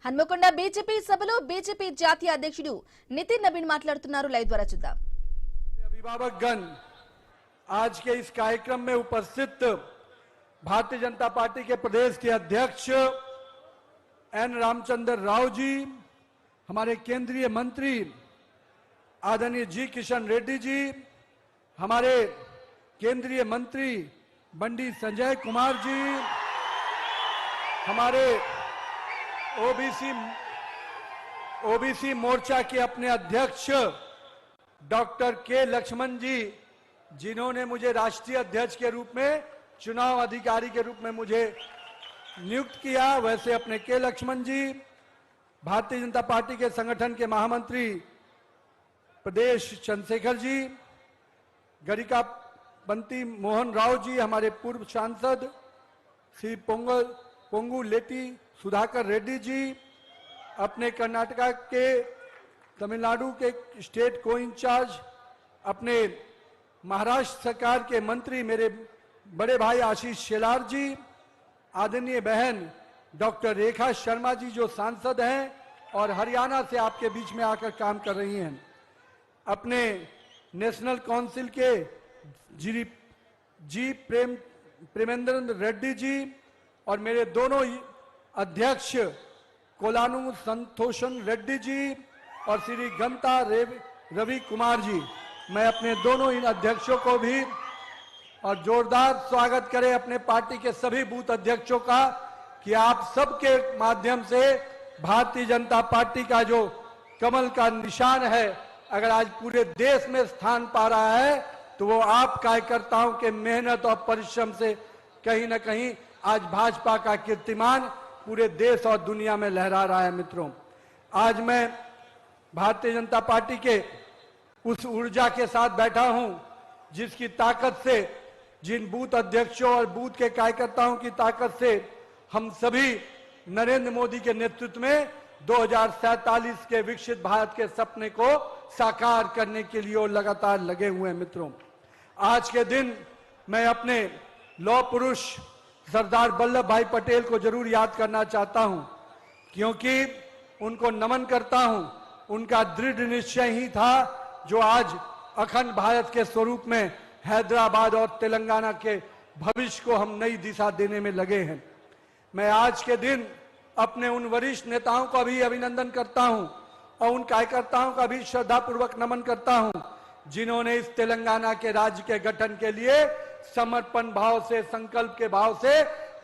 Hanamkonda BJP సభలో BJP జాతీయ అధ్యక్షుడు నితిన్ నవీన్ మాట్లాడుతున్నారు। లైవ్ ద్వారా చూద్దాం। अभिभावकगण, आज के इस कार्यक्रम में उपस्थित भारतीय जनता पार्टी के प्रदेश के अध्यक्ष एन रामचंद्र राव जी, हमारे केंद्रीय मंत्री आदरणीय जी किशन रेड्डी जी, हमारे केंद्रीय मंत्री बंडी संजय कुमार जी, हमारे ओबीसी मोर्चा के अपने अध्यक्ष डॉक्टर के लक्ष्मण जी, जिन्होंने मुझे राष्ट्रीय अध्यक्ष के रूप में, चुनाव अधिकारी के रूप में मुझे नियुक्त किया, वैसे अपने के लक्ष्मण जी, भारतीय जनता पार्टी के संगठन के महामंत्री प्रदेश चंद्रशेखर जी, गरिका बंती मोहन राव जी, हमारे पूर्व सांसद श्री पोंगु लेटी सुधाकर रेड्डी जी, अपने कर्नाटका के तमिलनाडु के स्टेट को इंचार्ज, अपने महाराष्ट्र सरकार के मंत्री मेरे बड़े भाई आशीष शेलार जी, आदरणीय बहन डॉक्टर रेखा शर्मा जी जो सांसद हैं और हरियाणा से आपके बीच में आकर काम कर रही हैं, अपने नेशनल काउंसिल के जी प्रेमेंद्र रेड्डी जी और मेरे दोनों अध्यक्ष कोलानु संतोषन रेड्डी जी और श्री गंता रवि कुमार जी, मैं अपने दोनों इन अध्यक्षों को भी और जोरदार स्वागत करें अपने पार्टी के सभी बूथ अध्यक्षों का कि आप सबके माध्यम से भारतीय जनता पार्टी का जो कमल का निशान है, अगर आज पूरे देश में स्थान पा रहा है तो वो आप कार्यकर्ताओं के मेहनत और परिश्रम से कहीं न कहीं आज भाजपा का कीर्तिमान पूरे देश और दुनिया में लहरा रहा है। मित्रों, आज मैं भारतीय जनता पार्टी के उस ऊर्जा के साथ बैठा हूं जिसकी ताकत से, जिन बूथ अध्यक्षों और बूथ के कार्यकर्ताओं की ताकत से हम सभी नरेंद्र मोदी के नेतृत्व में 2047 के विकसित भारत के सपने को साकार करने के लिए लगातार लगे हुए हैं। मित्रों, आज के दिन मैं अपने लौह पुरुष सरदार वल्लभ भाई पटेल को जरूर याद करना चाहता हूं, क्योंकि उनको नमन करता हूं। उनका दृढ़ निश्चय ही था जो आज अखंड भारत के स्वरूप में हैदराबाद और तेलंगाना के भविष्य को हम नई दिशा देने में लगे हैं। मैं आज के दिन अपने उन वरिष्ठ नेताओं का भी अभिनंदन करता हूं और उन कार्यकर्ताओं का भी श्रद्धापूर्वक नमन करता हूं जिन्होंने इस तेलंगाना के राज्य के गठन के लिए समर्पण भाव से, संकल्प के भाव से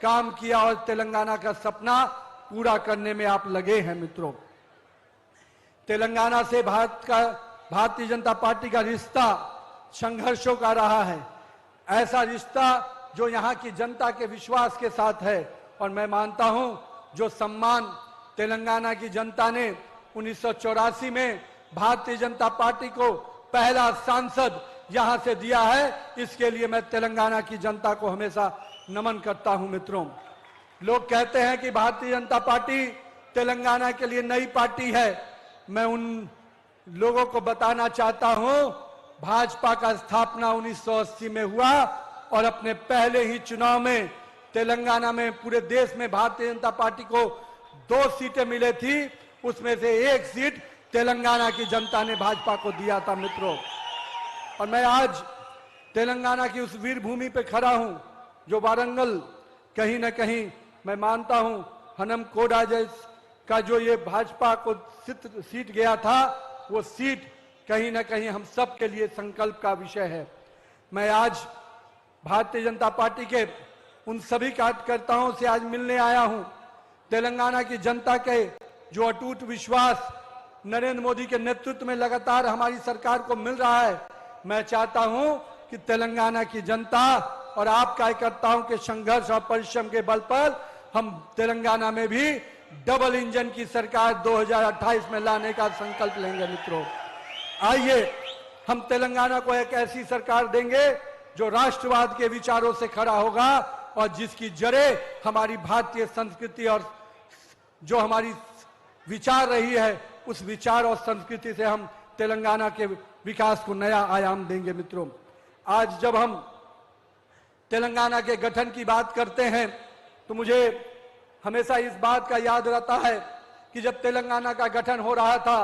काम किया और तेलंगाना का सपना पूरा करने में आप लगे हैं। मित्रों, तेलंगाना से भारतीय जनता पार्टी का रिश्ता संघर्षों का रहा है, ऐसा रिश्ता जो यहां की जनता के विश्वास के साथ है। और मैं मानता हूं जो सम्मान तेलंगाना की जनता ने 1984 में भारतीय जनता पार्टी को पहला सांसद यहां से दिया है, इसके लिए मैं तेलंगाना की जनता को हमेशा नमन करता हूं। मित्रों, लोग कहते हैं कि भारतीय जनता पार्टी तेलंगाना के लिए नई पार्टी है। मैं उन लोगों को बताना चाहता हूं, भाजपा का स्थापना 1980 में हुआ और अपने पहले ही चुनाव में तेलंगाना में पूरे देश में भारतीय जनता पार्टी को 2 सीटें मिले थी, उसमें से 1 सीट तेलंगाना की जनता ने भाजपा को दिया था। मित्रों, और मैं आज तेलंगाना की उस वीर भूमि पे खड़ा हूं जो वारंगल, कहीं न कहीं मैं मानता हूं हनम कोडा का जो ये भाजपा को सीट गया था, वो सीट कहीं न कहीं हम सब के लिए संकल्प का विषय है। मैं आज भारतीय जनता पार्टी के उन सभी कार्यकर्ताओं से आज मिलने आया हूं। तेलंगाना की जनता के जो अटूट विश्वास नरेंद्र मोदी के नेतृत्व में लगातार हमारी सरकार को मिल रहा है, मैं चाहता हूं कि तेलंगाना की जनता और आप कार्यकर्ताओं के संघर्ष और परिश्रम के बल पर हम तेलंगाना में भी डबल इंजन की सरकार 2028 में लाने का संकल्प लेंगे। मित्रों, आइए हम तेलंगाना को एक ऐसी सरकार देंगे जो राष्ट्रवाद के विचारों से खड़ा होगा और जिसकी जड़ें हमारी भारतीय संस्कृति और जो हमारी विचार रही है, उस विचार और संस्कृति से हम तेलंगाना के विकास को नया आयाम देंगे। मित्रों, आज जब हम तेलंगाना के गठन की बात करते हैं तो मुझे हमेशा इस बात का याद रहता है कि जब तेलंगाना का गठन हो रहा था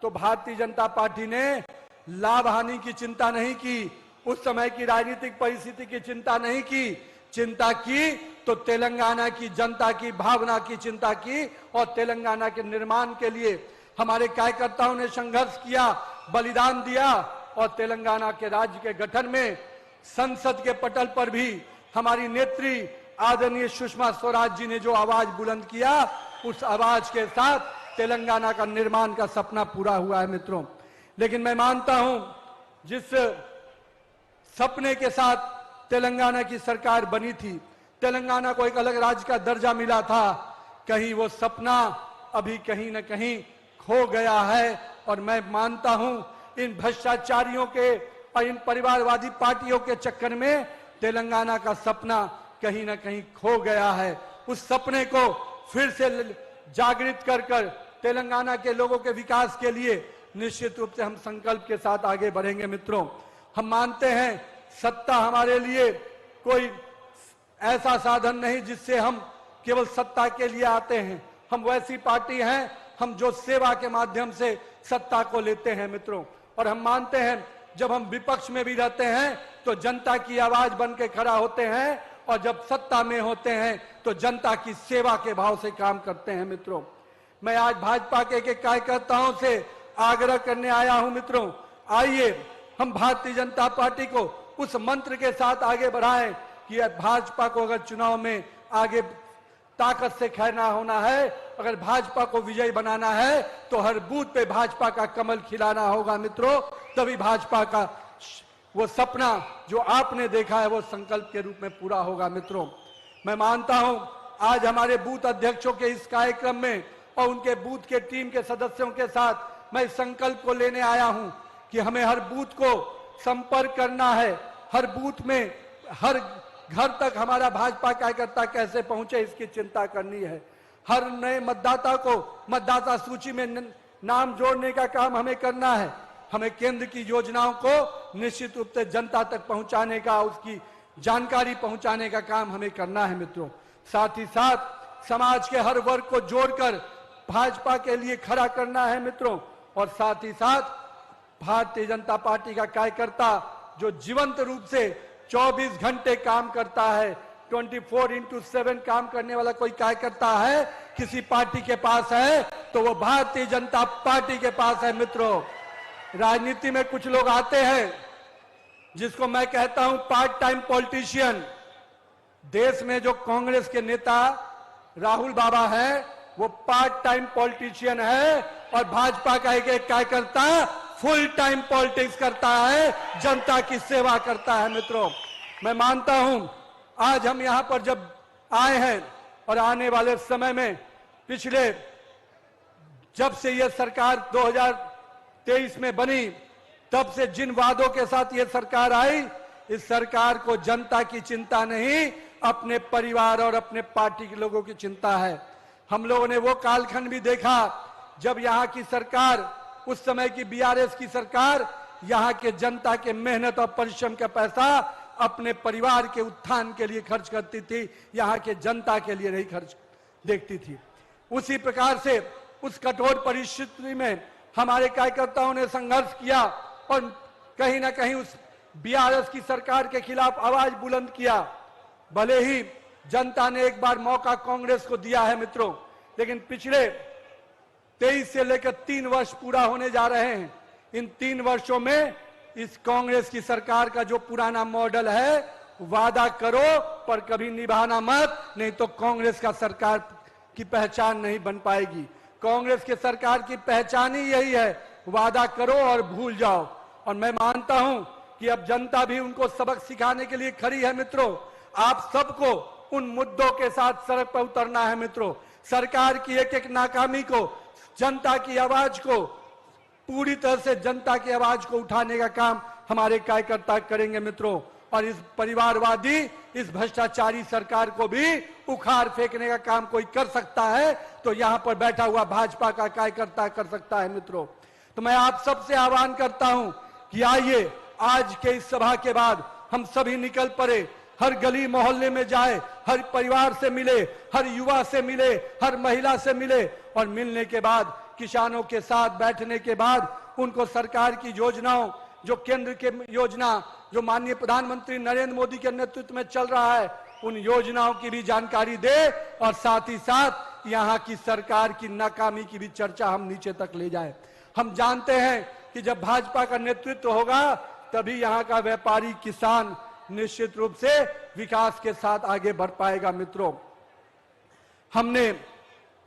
तो भारतीय जनता पार्टी ने लाभ हानि की चिंता नहीं की, उस समय की राजनीतिक परिस्थिति की चिंता नहीं की, चिंता की तो तेलंगाना की जनता की भावना की चिंता की और तेलंगाना के निर्माण के लिए हमारे कार्यकर्ताओं ने संघर्ष किया, बलिदान दिया और तेलंगाना के राज्य के गठन में संसद के पटल पर भी हमारी नेत्री आदरणीय सुषमा स्वराज जी ने जो आवाज बुलंद किया, उस आवाज के साथ तेलंगाना का निर्माण का सपना पूरा हुआ है मित्रों। लेकिन मैं मानता हूं जिस सपने के साथ तेलंगाना की सरकार बनी थी, तेलंगाना को एक अलग राज्य का दर्जा मिला था, कहीं वो सपना अभी कहीं न कहीं खो गया है। और मैं मानता हूं इन भ्रष्टाचारियों के और इन परिवारवादी पार्टियों के चक्कर में तेलंगाना का सपना कहीं न कहीं खो गया है। उस सपने को फिर से जागृत कर कर तेलंगाना के लोगों के विकास के लिए निश्चित रूप से हम संकल्प के साथ आगे बढ़ेंगे मित्रों। हम मानते हैं सत्ता हमारे लिए कोई ऐसा साधन नहीं जिससे हम केवल सत्ता के लिए आते हैं। हम वैसी पार्टी हैं हम जो सेवा के माध्यम से सत्ता को लेते हैं मित्रों। और हम मानते हैं जब हम विपक्ष में भी रहते हैं तो जनता की आवाज बन के खड़ा होते हैं और जब सत्ता में होते हैं तो जनता की सेवा के भाव से काम करते हैं मित्रों। मैं आज भाजपा के कार्यकर्ताओं से आग्रह करने आया हूं मित्रों, आइए हम भारतीय जनता पार्टी को उस मंत्र के साथ आगे बढ़ाएं कि भाजपा को अगर चुनाव में आगे ताकत से खड़ा होना है, अगर भाजपा को विजयी बनाना है तो हर बूथ पे भाजपा का कमल खिलाना होगा मित्रों, तभी भाजपा का वो सपना जो आपने देखा है वो संकल्प के रूप में पूरा होगा मित्रों। मैं मानता हूं आज हमारे बूथ अध्यक्षों के इस कार्यक्रम में और उनके बूथ के टीम के सदस्यों के साथ मैं इस संकल्प को लेने आया हूं कि हमें हर बूथ को संपर्क करना है, हर बूथ में हर घर तक हमारा भाजपा कार्यकर्ता कैसे पहुंचे इसकी चिंता करनी है। हर नए मतदाता को मतदाता सूची में नाम जोड़ने का काम हमें करना है। हमें केंद्र की योजनाओं को निश्चित रूप से जनता तक पहुंचाने का, उसकी जानकारी पहुंचाने का काम हमें करना है मित्रों। साथ ही साथ समाज के हर वर्ग को जोड़कर भाजपा के लिए खड़ा करना है मित्रों। और साथ ही साथ भारतीय जनता पार्टी का कार्यकर्ता जो जीवंत रूप से 24 घंटे काम करता है, 24/7 काम करने वाला कोई कार्यकर्ता है किसी पार्टी के पास है तो वो भारतीय जनता पार्टी के पास है मित्रों। राजनीति में कुछ लोग आते हैं जिसको मैं कहता हूं पार्ट टाइम पॉलिटिशियन। देश में जो कांग्रेस के नेता राहुल बाबा है वो पार्ट टाइम पॉलिटिशियन है और भाजपा का एक कार्यकर्ता फुल टाइम पॉलिटिक्स करता है, जनता की सेवा करता है मित्रों। मैं मानता हूं आज हम यहां पर जब आए हैं और आने वाले समय में पिछले जब से यह सरकार 2023 में बनी तब से जिन वादों के साथ ये सरकार आई, इस सरकार को जनता की चिंता नहीं, अपने परिवार और अपने पार्टी के लोगों की चिंता है। हम लोगों ने वो कालखंड भी देखा जब यहाँ की सरकार, उस समय की बीआरएस की सरकार, यहाँ के जनता के मेहनत और परिश्रम का पैसा अपने परिवार के उत्थान के लिए खर्च करती थी, यहाँ के जनता के लिए नहीं खर्च देखती थी। उसी प्रकार से उस कठोर परिस्थिति में हमारे कार्यकर्ताओं ने संघर्ष किया और कहीं ना कहीं उस बीआरएस की सरकार के खिलाफ आवाज बुलंद किया। भले ही जनता ने एक बार मौका कांग्रेस को दिया है मित्रों, लेकिन पिछले 23 से लेकर 3 वर्ष पूरा होने जा रहे हैं। इन 3 वर्षों में इस कांग्रेस की सरकार का जो पुराना मॉडल है, वादा करो पर कभी निभाना मत, नहीं तो कांग्रेस का सरकार की पहचान नहीं बन पाएगी। कांग्रेस के सरकार की पहचान ही यही है, वादा करो और भूल जाओ। और मैं मानता हूं कि अब जनता भी उनको सबक सिखाने के लिए खड़ी है मित्रों। आप सबको उन मुद्दों के साथ सड़क पर उतरना है मित्रों। सरकार की एक एक नाकामी को, जनता की आवाज को, पूरी तरह से जनता की आवाज को उठाने का काम हमारे कार्यकर्ता करेंगे मित्रों। और इस परिवारवादी, इस भ्रष्टाचारी सरकार को भी उखाड़ फेंकने का काम कोई कर सकता है तो यहां पर बैठा हुआ भाजपा का कार्यकर्ता कर सकता है मित्रों। तो मैं आप सबसे आह्वान करता हूं कि आइए आज के इस सभा के बाद हम सभी निकल पड़े, हर गली मोहल्ले में जाए, हर परिवार से मिले, हर युवा से मिले, हर महिला से मिले और मिलने के बाद किसानों के साथ बैठने के बाद उनको सरकार की योजनाओं, जो केंद्र के योजना जो माननीय प्रधानमंत्री नरेंद्र मोदी के नेतृत्व में चल रहा है, उन योजनाओं की भी जानकारी दे और साथ ही साथ यहाँ की सरकार की नाकामी की भी चर्चा हम नीचे तक ले जाए। हम जानते हैं कि जब भाजपा का नेतृत्व होगा तभी यहाँ का व्यापारी किसान निश्चित रूप से विकास के साथ आगे बढ़ पाएगा। मित्रों, हमने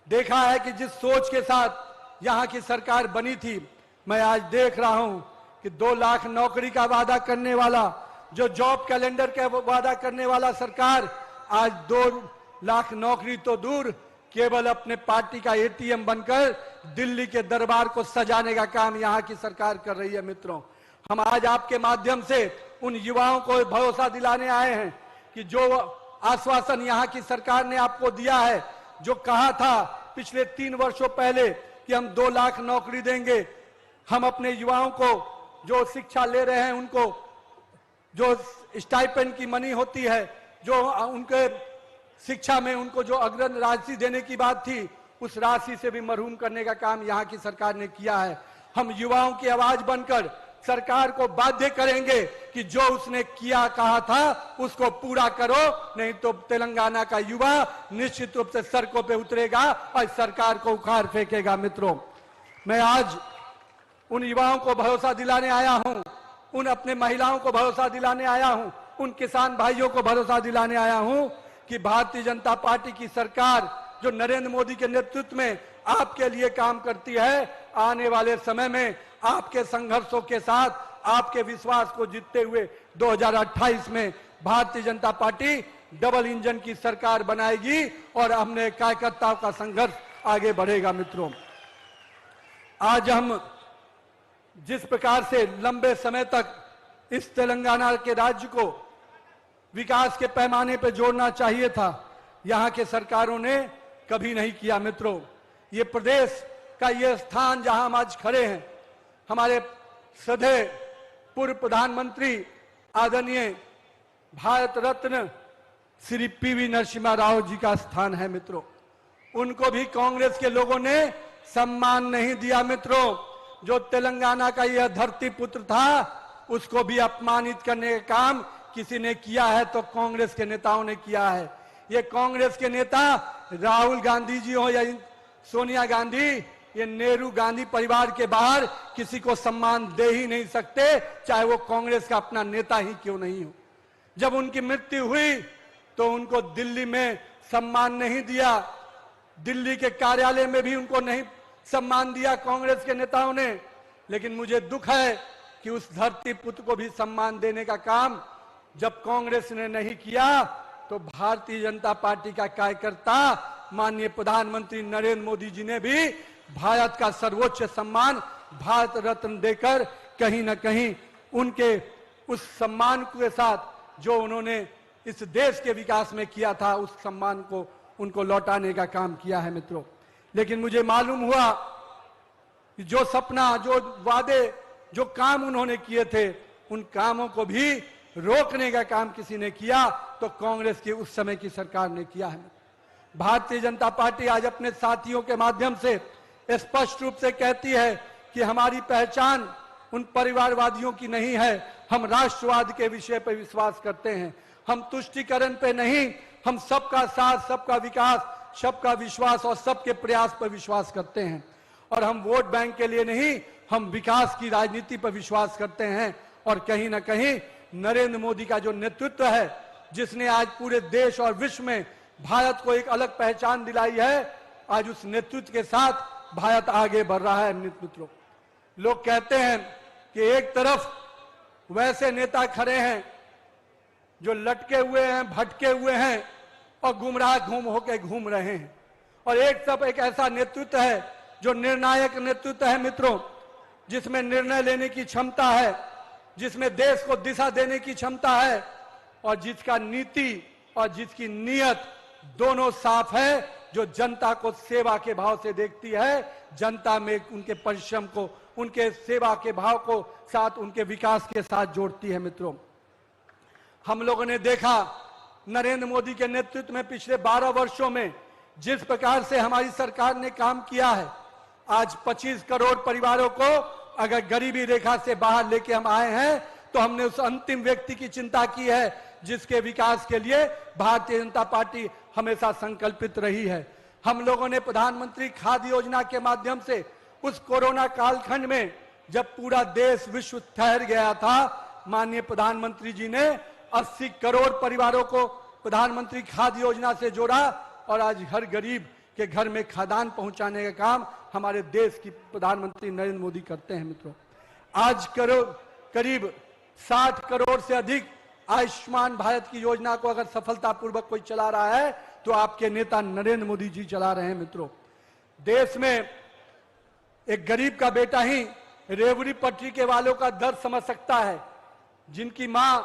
देखा है कि जिस सोच के साथ यहाँ की सरकार बनी थी, मैं आज देख रहा हूं कि 2 लाख नौकरी का वादा करने वाला, जो जॉब कैलेंडर का वादा करने वाला सरकार आज 2 लाख नौकरी तो दूर, केवल अपने पार्टी का एटीएम बनकर दिल्ली के दरबार को सजाने का काम यहाँ की सरकार कर रही है। मित्रों, हम आज आपके माध्यम से उन युवाओं को भरोसा दिलाने आए हैं कि जो आश्वासन यहाँ की सरकार ने आपको दिया है, जो कहा था पिछले 3 वर्षों पहले कि हम 2 लाख नौकरी देंगे, हम अपने युवाओं को जो शिक्षा ले रहे हैं उनको जो स्टाइपेंड की मनी होती है, जो उनके शिक्षा में उनको जो अग्रिम राशि देने की बात थी, उस राशि से भी महरूम करने का काम यहाँ की सरकार ने किया है। हम युवाओं की आवाज बनकर सरकार को बाध्य करेंगे कि जो उसने किया कहा था उसको पूरा करो, नहीं तो तेलंगाना का युवा निश्चित रूप से सड़कों पे उतरेगा और सरकार को उखाड़ फेंकेगा। मित्रों, मैं आज उन युवाओं को भरोसा दिलाने आया हूं, उन अपने महिलाओं को भरोसा दिलाने आया हूं, उन किसान भाइयों को भरोसा दिलाने आया हूं कि भारतीय जनता पार्टी की सरकार जो नरेंद्र मोदी के नेतृत्व में आपके लिए काम करती है, आने वाले समय में आपके संघर्षों के साथ, आपके विश्वास को जीतते हुए 2028 में Bharatiya Janata party double engine की सरकार बनाएगी और हमने कार्यकर्ताओं का संघर्ष आगे बढ़ेगा। मित्रों, आज हम जिस प्रकार से लंबे समय तक इस तेलंगाना के राज्य को विकास के पैमाने पर जोड़ना चाहिए था, यहाँ के सरकारों ने कभी नहीं किया। मित्रों, ये प्रदेश का ये स्थान जहां हम आज खड़े हैं, हमारे श्रद्धेय पूर्व प्रधानमंत्री आदरणीय भारत रत्न श्री पीवी नरसिम्हा राव जी का स्थान है। मित्रों, उनको भी कांग्रेस के लोगों ने सम्मान नहीं दिया। मित्रों, जो तेलंगाना का यह धरती पुत्र था, उसको भी अपमानित करने का काम किसी ने किया है तो कांग्रेस के नेताओं ने किया है। ये कांग्रेस के नेता राहुल गांधी जी हो या सोनिया गांधी, ये नेहरू गांधी परिवार के बाहर किसी को सम्मान दे ही नहीं सकते, चाहे वो कांग्रेस का अपना नेता ही क्यों नहीं हो। जब उनकी मृत्यु हुई तो उनको दिल्ली में सम्मान नहीं दिया, दिल्ली के कार्यालय में भी उनको नहीं सम्मान दिया कांग्रेस के नेताओं ने। लेकिन मुझे दुख है कि उस धरती पुत्र को भी सम्मान देने का काम जब कांग्रेस ने नहीं किया तो भारतीय जनता पार्टी का कार्यकर्ता माननीय प्रधानमंत्री नरेंद्र मोदी जी ने भी भारत का सर्वोच्च सम्मान भारत रत्न देकर कहीं ना कहीं उनके उस सम्मान के साथ जो उन्होंने इस देश के विकास में किया था, उस सम्मान को उनको लौटाने का काम किया है। मित्रों, लेकिन मुझे मालूम हुआ कि जो सपना, जो वादे, जो काम उन्होंने किए थे, उन कामों को भी रोकने का काम किसी ने किया तो कांग्रेस की उस समय की सरकार ने किया है। भारतीय जनता पार्टी आज अपने साथियों के माध्यम से स्पष्ट रूप से कहती है कि हमारी पहचान उन परिवारवादियों की नहीं है, हम राष्ट्रवाद के विषय पर विश्वास करते हैं, हम तुष्टीकरण पे नहीं, हम सबका साथ, सबका विकास, सबका विश्वास और सबके प्रयास पर विश्वास करते हैं। और हम वोट बैंक के लिए नहीं, हम विकास की राजनीति पर विश्वास करते हैं। और कहीं ना कहीं नरेंद्र मोदी का जो नेतृत्व है, जिसने आज पूरे देश और विश्व में भारत को एक अलग पहचान दिलाई है, आज उस नेतृत्व के साथ भारत आगे बढ़ रहा है। मित्रों, लोग कहते हैं कि एक तरफ वैसे नेता खड़े हैं जो लटके हुए हैं, भटके हुए हैं और गुमराह होकर घूम रहे हैं, और एक तरफ एक ऐसा नेतृत्व है जो निर्णायक नेतृत्व है। मित्रों, जिसमें निर्णय लेने की क्षमता है, जिसमें देश को दिशा देने की क्षमता है और जिसका नीति और जिसकी नीयत दोनों साफ है, जो जनता को सेवा के भाव से देखती है, जनता में उनके परिश्रम को, उनके सेवा के भाव को साथ उनके विकास के साथ जोड़ती है। मित्रों, हम लोगों ने देखा नरेंद्र मोदी के नेतृत्व में पिछले 12 वर्षों में जिस प्रकार से हमारी सरकार ने काम किया है, आज 25 करोड़ परिवारों को अगर गरीबी रेखा से बाहर लेके हम आए हैं, तो हमने उस अंतिम व्यक्ति की चिंता की है जिसके विकास के लिए भारतीय जनता पार्टी हमेशा संकल्पित रही है। हम लोगों ने प्रधानमंत्री खाद्य योजना के माध्यम से उस कोरोना कालखंड में जब पूरा देश विश्व ठहर गया था, माननीय प्रधानमंत्री जी ने 80 करोड़ परिवारों को प्रधानमंत्री खाद्य योजना से जोड़ा और आज हर गरीब के घर में खाद्यान्न पहुंचाने का काम हमारे देश की प्रधानमंत्री नरेंद्र मोदी करते हैं। मित्रों, आज करीब 60 करोड़ से अधिक आयुष्मान भारत की योजना को अगर सफलतापूर्वक कोई चला रहा है तो आपके नेता नरेंद्र मोदी जी चला रहे हैं। मित्रों, देश में एक गरीब का बेटा ही रेवड़ी पटरी के वालों का दर्द समझ सकता है, जिनकी मां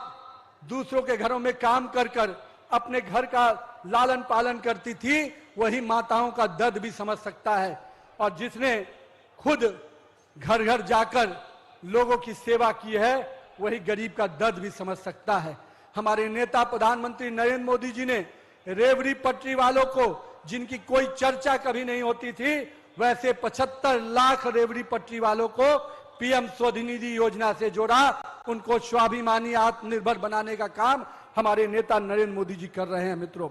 दूसरों के घरों में काम कर कर अपने घर का लालन पालन करती थी, वही माताओं का दर्द भी समझ सकता है। और जिसने खुद घर घर जाकर लोगों की सेवा की है, वही गरीब का दर्द भी समझ सकता है। हमारे नेता प्रधानमंत्री नरेंद्र मोदी जी ने रेवड़ी पटरी वालों को, जिनकी कोई चर्चा कभी नहीं होती थी, वैसे 75 लाख रेवड़ी पटरी वालों को पीएम स्वनिधि योजना से जोड़ा, उनको स्वाभिमानी आत्मनिर्भर बनाने का काम हमारे नेता नरेंद्र मोदी जी कर रहे हैं। मित्रों,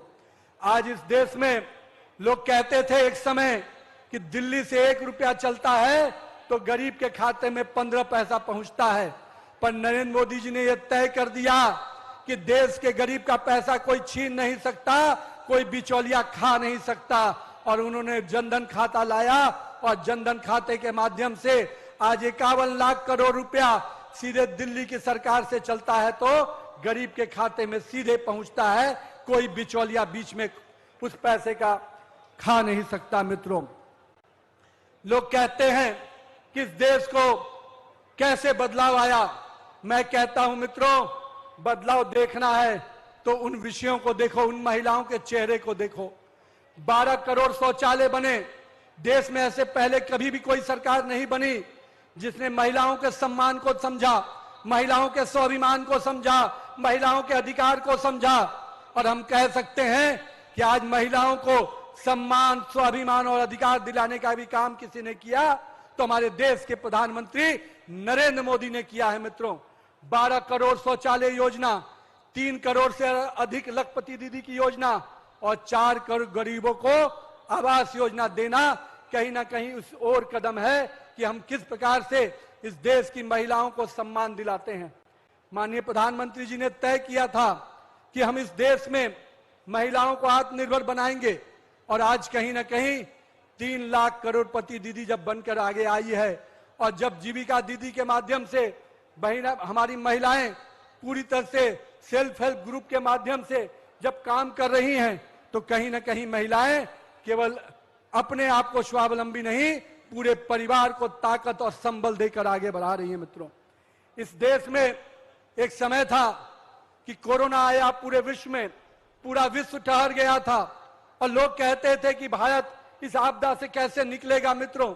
आज इस देश में लोग कहते थे एक समय कि दिल्ली से 1 रुपया चलता है तो गरीब के खाते में 15 पैसा पहुंचता है, पर नरेंद्र मोदी जी ने यह तय कर दिया कि देश के गरीब का पैसा कोई छीन नहीं सकता, कोई बिचौलिया खा नहीं सकता। और उन्होंने जनधन खाता लाया और जनधन खाते के माध्यम से आज 51 लाख करोड़ रुपया सीधे दिल्ली की सरकार से चलता है तो गरीब के खाते में सीधे पहुंचता है, कोई बिचौलिया बीच में उस पैसे का खा नहीं सकता। मित्रों, लोग कहते हैं कि इस देश को कैसे बदलाव आया। मैं कहता हूं मित्रों, बदलाव देखना है तो उन विषयों को देखो, उन महिलाओं के चेहरे को देखो। 12 करोड़ शौचालय बने, देश में ऐसे पहले कभी भी कोई सरकार नहीं बनी जिसने महिलाओं के सम्मान को समझा, महिलाओं के स्वाभिमान को समझा, महिलाओं के अधिकार को समझा। और हम कह सकते हैं कि आज महिलाओं को सम्मान, स्वाभिमान और अधिकार दिलाने का भी काम किसी ने किया तो हमारे देश के प्रधानमंत्री नरेंद्र मोदी ने किया है। मित्रों, 12 करोड़ शौचालय योजना, 3 करोड़ से अधिक लखपति दीदी की योजना और 4 करोड़ गरीबों को आवास योजना देना कहीं ना कहीं उस और कदम है कि हम किस प्रकार से इस देश की महिलाओं को सम्मान दिलाते हैं। माननीय प्रधानमंत्री जी ने तय किया था कि हम इस देश में महिलाओं को आत्मनिर्भर बनाएंगे और आज कहीं ना कहीं 3 लाख करोड़पति दीदी जब बनकर आगे आई है और जब जीविका दीदी के माध्यम से हमारी महिलाएं पूरी तरह से सेल्फ हेल्प ग्रुप के माध्यम से जब काम कर रही हैं तो कहीं ना कहीं महिलाएं केवल अपने आप को स्वावलंबी नहीं, पूरे परिवार को ताकत और संबल देकर आगे बढ़ा रही है। मित्रों, इस देश में एक समय था कि कोरोना आया, पूरे विश्व में पूरा विश्व ठहर गया था और लोग कहते थे कि भारत इस आपदा से कैसे निकलेगा। मित्रों,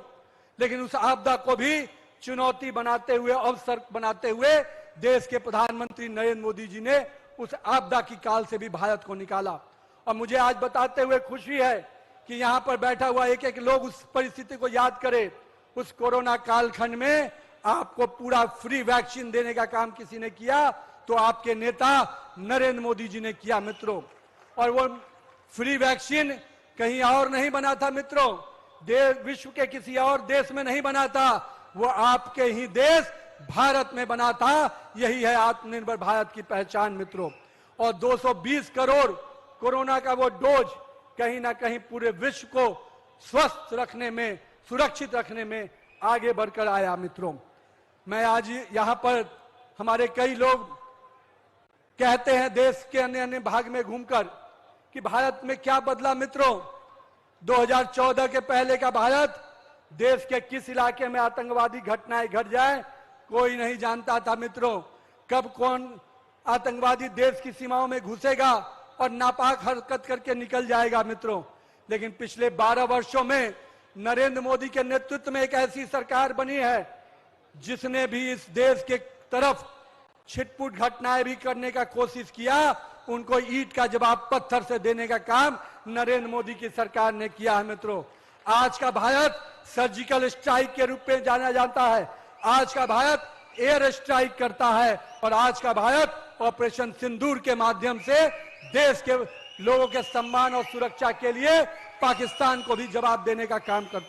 लेकिन उस आपदा को भी चुनौती बनाते हुए, अवसर बनाते हुए देश के प्रधानमंत्री नरेंद्र मोदी जी ने उस आपदा की काल से भी भारत को निकाला। और मुझे आज बताते हुए खुशी है कि यहाँ पर बैठा हुआ एक एक लोग उस परिस्थिति को याद करे। उस कोरोना कालखंड में आपको पूरा फ्री वैक्सीन देने का काम किसी ने किया तो आपके नेता नरेंद्र मोदी जी ने किया। मित्रों, और वो फ्री वैक्सीन कहीं और नहीं बना था। मित्रों, विश्व के किसी और देश में नहीं बना था, वो आपके ही देश भारत में बना था। यही है आत्मनिर्भर भारत की पहचान। मित्रों, और 220 करोड़ कोरोना का वो डोज कहीं ना कहीं पूरे विश्व को स्वस्थ रखने में, सुरक्षित रखने में आगे बढ़कर आया। मित्रों, मैं आज यहाँ पर हमारे कई लोग कहते हैं देश के अन्य अन्य भाग में घूमकर कि भारत में क्या बदला। मित्रों, 2014 के पहले का भारत, देश के किस इलाके में आतंकवादी घटनाएं घट जाए कोई नहीं जानता था। मित्रों, कब कौन आतंकवादी देश की सीमाओं में घुसेगा और नापाक हरकत करके निकल जाएगा। मित्रों, लेकिन पिछले 12 वर्षों में नरेंद्र मोदी के नेतृत्व में एक ऐसी सरकार बनी है जिसने भी इस देश के तरफ छिटपुट घटनाएं भी करने का कोशिश किया, उनको ईंट का जवाब पत्थर से देने का काम नरेंद्र मोदी की सरकार ने किया है। मित्रों, आज का भारत सर्जिकल स्ट्राइक के रूप में जाना जाता है। आज का भारत एयर स्ट्राइक करता है और आज का भारत ऑपरेशन सिंदूर के माध्यम से देश के लोगों के सम्मान और सुरक्षा के लिए पाकिस्तान को भी जवाब देने का काम करता है।